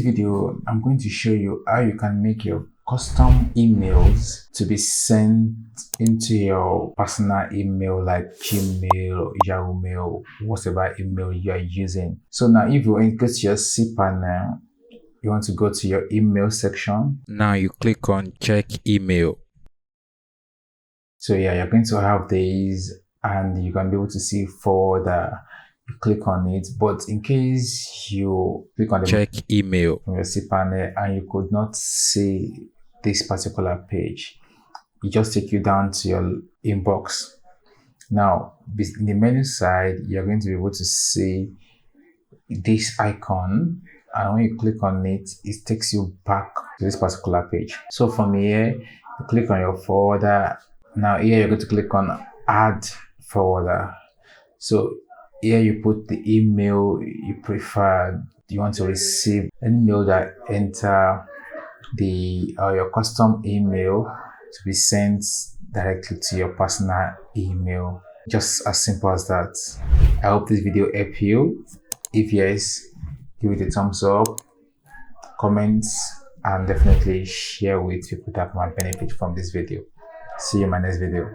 video, I'm going to show you how you can make your custom emails to be sent into your personal email like Gmail, Yahoo Mail, whatever email you are using. So now if you want to go to your cPanel, you want to go to your email section. Now you click on check email. So yeah, you're going to have these and you can be able to see folder. You click on it, but in case you click on the check email from your cPanel and you could not see this particular page, it just take you down to your inbox. Now in the menu side, you're going to be able to see this icon, and when you click on it, it takes you back to this particular page. So from here, you click on your folder. Now here you're going to click on add folder. So here you put the email you prefer. You want to receive any mail that enter the your custom email to be sent directly to your personal email. Just as simple as that. I hope this video helped you. If yes, give it a thumbs up, comments, and definitely share with people that might benefit from this video. See you in my next video.